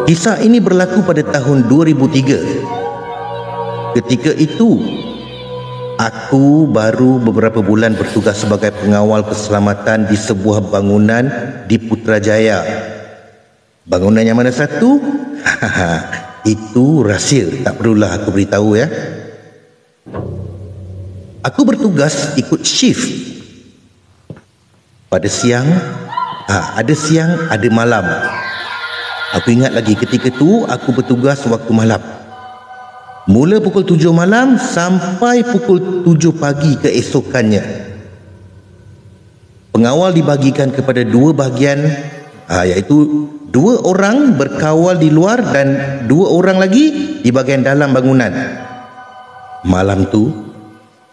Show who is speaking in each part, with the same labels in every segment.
Speaker 1: Kisah ini berlaku pada tahun 2003. Ketika itu, aku baru beberapa bulan bertugas sebagai pengawal keselamatan di sebuah bangunan di Putrajaya. Bangunan yang mana satu? Itu rahsia, tak perlulah aku beritahu ya. Aku bertugas ikut shift. Pada siang, ada siang, ada malam. Aku ingat lagi ketika tu aku bertugas waktu malam. Mula pukul 7 malam sampai pukul 7 pagi keesokannya. Pengawal dibagikan kepada dua bahagian, iaitu 2 orang berkawal di luar dan 2 orang lagi di bahagian dalam bangunan. Malam tu,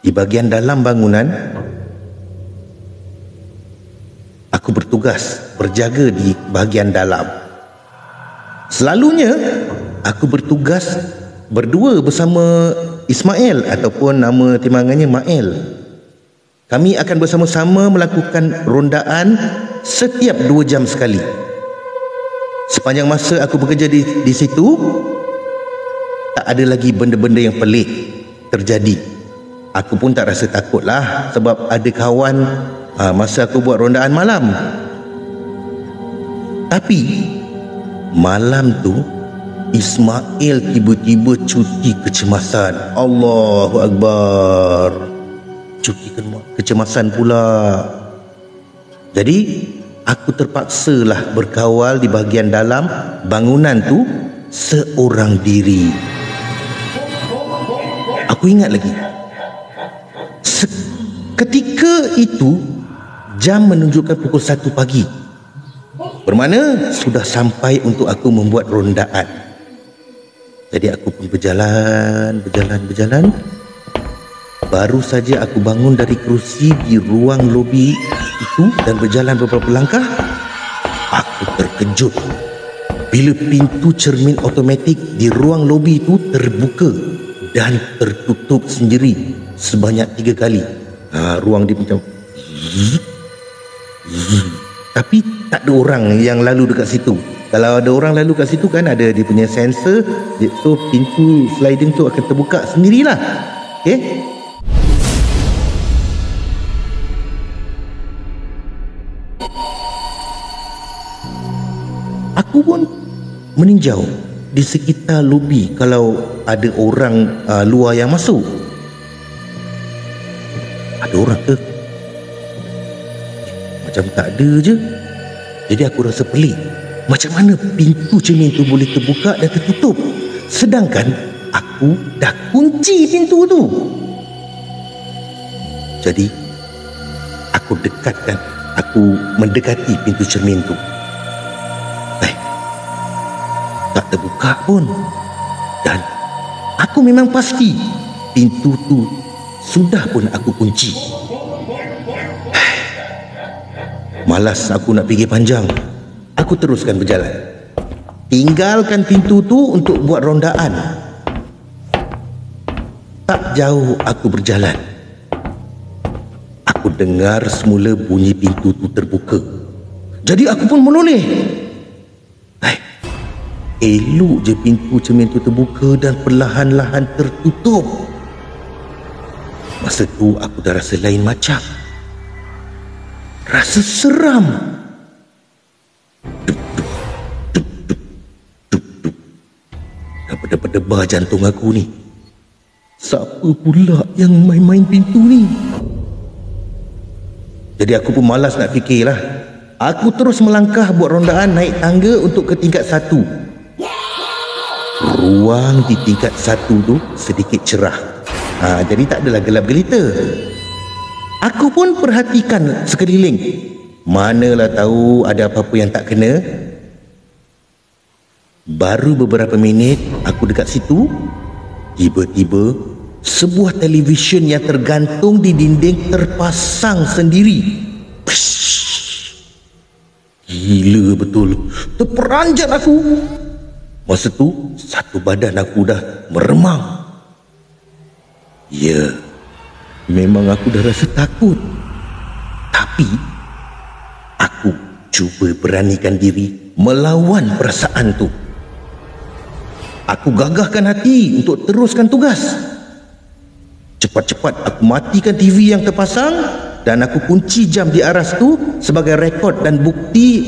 Speaker 1: di bahagian dalam bangunan, aku bertugas berjaga di bahagian dalam. Selalunya aku bertugas berdua bersama Ismail ataupun nama timbangannya Mael. Kami akan bersama-sama melakukan rondaan setiap 2 jam sekali. Sepanjang masa aku bekerja di situ, tak ada lagi benda-benda yang pelik terjadi. Aku pun tak rasa takut lah sebab ada kawan masa aku buat rondaan malam. Tapi malam tu Ismail tiba-tiba cuti kecemasan. Allahu Akbar. Cuti kecemasan pula. Jadi aku terpaksalah berkawal di bahagian dalam bangunan tu seorang diri. Aku ingat lagi, ketika itu jam menunjukkan pukul 1 pagi. Bermakna sudah sampai untuk aku membuat rondaan. Jadi aku pun berjalan. Baru saja aku bangun dari kerusi di ruang lobi itu dan berjalan beberapa langkah, aku terkejut bila pintu cermin automatik di ruang lobi itu terbuka dan tertutup sendiri sebanyak 3 kali. Ruang dia macam tapi tak ada orang yang lalu dekat situ. Kalau ada orang lalu kat situ kan ada dia punya sensor, so pintu sliding tu akan terbuka sendirilah. Okey? Aku pun meninjau di sekitar lobi kalau ada orang luar yang masuk. Ada orang ke? Macam tak ada je. Jadi aku rasa pelik. Macam mana pintu cermin tu boleh terbuka dan tertutup, sedangkan aku dah kunci pintu tu. Jadi aku mendekati pintu cermin tu. Tak terbuka pun. Dan aku memang pasti pintu tu sudah pun aku kunci. Malas aku nak fikir panjang. Aku teruskan berjalan. Tinggalkan pintu tu untuk buat rondaan. Tak jauh aku berjalan, aku dengar semula bunyi pintu tu terbuka. Jadi aku pun menoleh. Elok je pintu cermin tu terbuka dan perlahan-lahan tertutup. Masa tu aku dah rasa lain macam. Rasa seram. Dah berdebar jantung aku ni. Siapa pula yang main-main pintu ni? Jadi aku pun malas nak fikirlah. Aku terus melangkah buat rondaan naik tangga untuk ke tingkat 1. Ruang di tingkat 1 tu sedikit cerah. Jadi tak adalah gelap gelita. Aku pun perhatikan sekeliling. Manalah tahu ada apa-apa yang tak kena. Baru beberapa minit aku dekat situ, tiba-tiba sebuah televisyen yang tergantung di dinding terpasang sendiri. Gila betul. Terperanjat aku. Masa tu satu badan aku dah meremang. Ya, memang aku dah rasa takut. Tapi aku cuba beranikan diri melawan perasaan tu. Aku gagahkan hati untuk teruskan tugas. Cepat-cepat aku matikan TV yang terpasang dan aku kunci jam di aras tu sebagai rekod dan bukti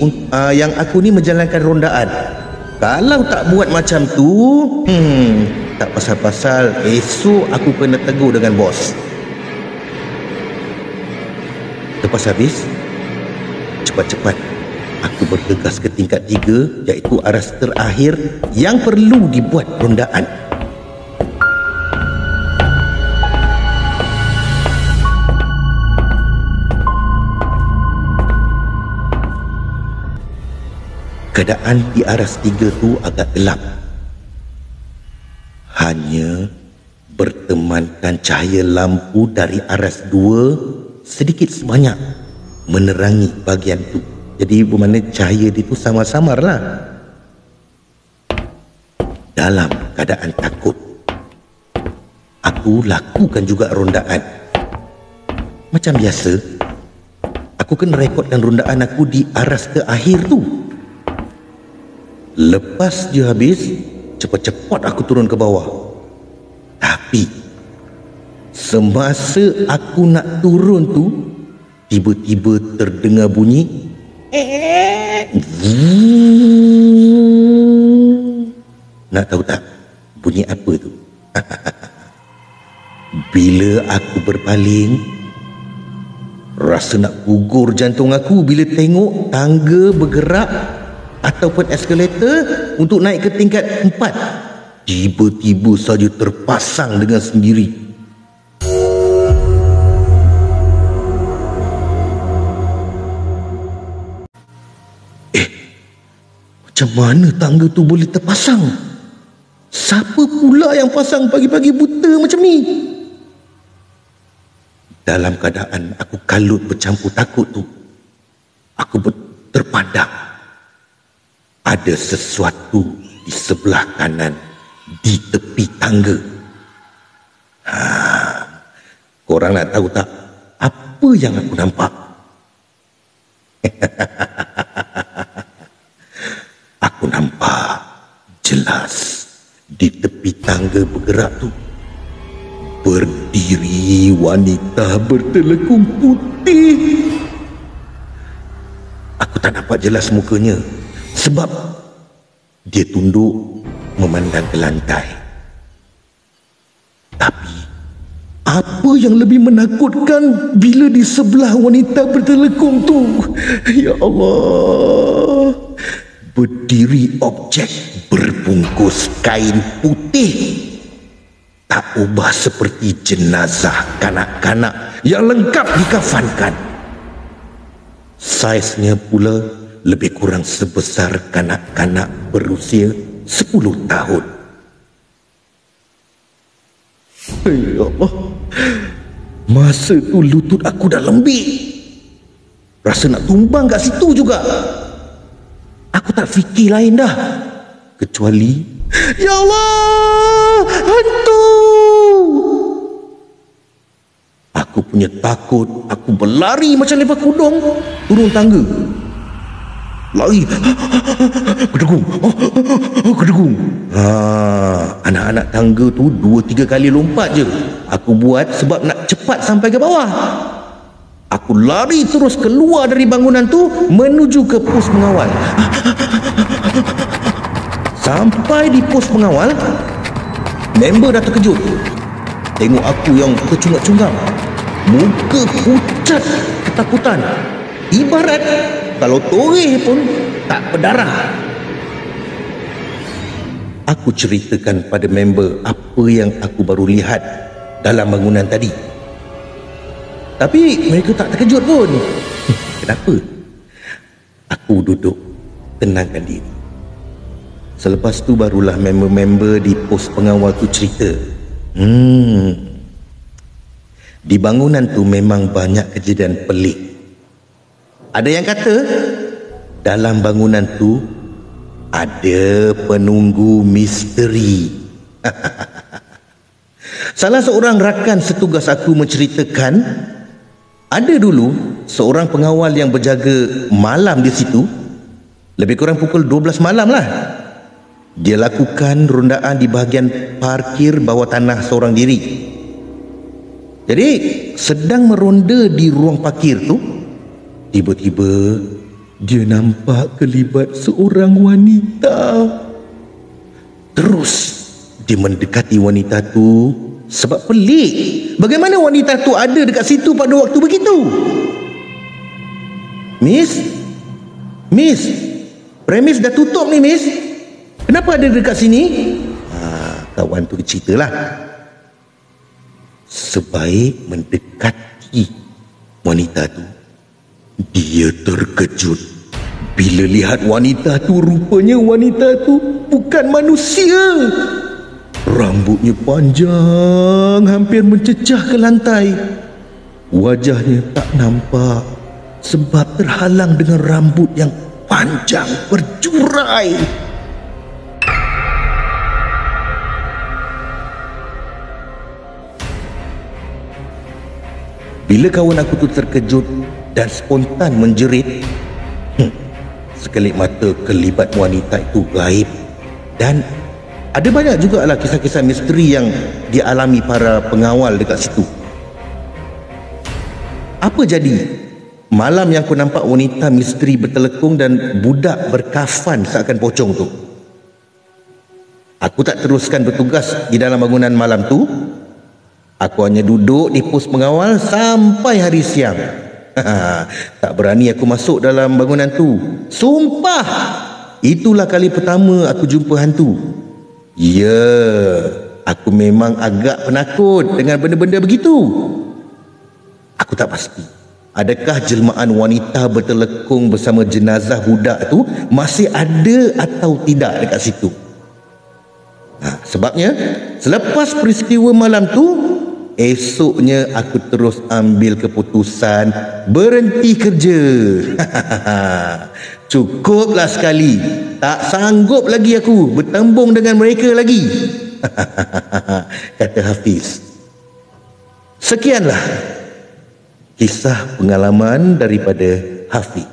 Speaker 1: yang aku ni menjalankan rondaan. Kalau tak buat macam tu, tak pasal-pasal esok aku kena tegur dengan bos. Lepas habis, cepat-cepat aku bergegas ke tingkat 3, iaitu aras terakhir yang perlu dibuat rondaan. Keadaan di aras 3 tu agak gelap. Hanya bertemankan cahaya lampu dari aras 2 sedikit sebanyak menerangi bahagian tu. Jadi bermakna cahaya dia tu samar-samar lah. Dalam keadaan takut, aku lakukan juga rondaan. Macam biasa, aku kena rekodkan rondaan aku di aras terakhir tu. Lepas dia habis, cepat-cepat aku turun ke bawah. Tapi semasa aku nak turun tu, tiba-tiba terdengar bunyi Nak tahu tak bunyi apa tu? Bila aku berpaling, rasa nak gugur jantung aku bila tengok tangga bergerak ataupun eskalator untuk naik ke tingkat 4 tiba-tiba saja terpasang dengan sendiri. Macam mana tangga tu boleh terpasang? Siapa pula yang pasang pagi-pagi buta macam ni? Dalam keadaan aku kalut bercampur takut tu, aku terpandang ada sesuatu di sebelah kanan di tepi tangga. Korang nak tahu tak apa yang aku nampak? Aku nampak jelas di tepi tangga bergerak tu berdiri wanita bertelekung putih. Aku tak nampak jelas mukanya sebab dia tunduk memandang ke lantai. Tapi apa yang lebih menakutkan bila di sebelah wanita bertelekung tu, ya Allah, berdiri objek berbungkus kain putih, tak ubah seperti jenazah kanak-kanak yang lengkap dikafankan. Saiznya pula lebih kurang sebesar kanak-kanak berusia 10 tahun. Ya Allah, masa tu lutut aku dah lembik, rasa nak tumbang kat situ juga. Aku tak fikir lain dah kecuali, ya Allah, hantu. Aku punya takut, aku berlari macam lepas kudung turun tangga. Lari, kedegung, kedegung. Anak-anak tangga tu 2-3 kali lompat je aku buat sebab nak cepat sampai ke bawah. Aku lari terus keluar dari bangunan tu menuju ke pos pengawal. Sampai di pos pengawal, member dah terkejut tengok aku yang tercungap-cungap, muka pucat ketakutan, ibarat kalau toreh pun tak berdarah. Aku ceritakan pada member apa yang aku baru lihat dalam bangunan tadi. Tapi mereka tak terkejut pun. Kenapa? Aku duduk tenangkan diri. Selepas tu barulah member-member di pos pengawal tu cerita. Di bangunan tu memang banyak kejadian pelik. Ada yang kata dalam bangunan tu ada penunggu misteri. Salah seorang rakan setugas aku menceritakan ada dulu seorang pengawal yang berjaga malam di situ, lebih kurang pukul 12 malam lah. Dia lakukan rondaan di bahagian parkir bawah tanah seorang diri. Jadi sedang meronda di ruang parkir tu, tiba-tiba dia nampak kelibat seorang wanita. Terus dia mendekati wanita tu sebab pelik. Bagaimana wanita tu ada dekat situ pada waktu begitu? Miss, premis dah tutup ni, Miss. Kenapa ada dekat sini? Kawan tu ceritalah. Sebaik mendekati wanita tu, dia terkejut bila lihat wanita tu. Rupanya wanita tu bukan manusia. Rambutnya panjang hampir mencecah ke lantai. Wajahnya tak nampak sebab terhalang dengan rambut yang panjang berjurai. Bila kawan aku tu terkejut dan spontan menjerit, sekelip mata kelibat wanita itu gaib. Dan ada banyak jugalah kisah-kisah misteri yang dialami para pengawal dekat situ. Apa jadi malam yang aku nampak wanita misteri bertelekung dan budak berkafan seakan pocong tu? Aku tak teruskan bertugas di dalam bangunan malam tu. Aku hanya duduk di pos pengawal sampai hari siang. Tak berani aku masuk dalam bangunan tu. Sumpah, itulah kali pertama aku jumpa hantu. Ya, aku memang agak penakut dengan benda-benda begitu. Aku tak pasti adakah jelmaan wanita bertelekung bersama jenazah budak tu masih ada atau tidak dekat situ. Sebabnya selepas peristiwa malam tu, esoknya aku terus ambil keputusan berhenti kerja. Cukuplah sekali. Tak sanggup lagi aku bertembung dengan mereka lagi. Kata Hafiz. Sekianlah kisah pengalaman daripada Hafiz.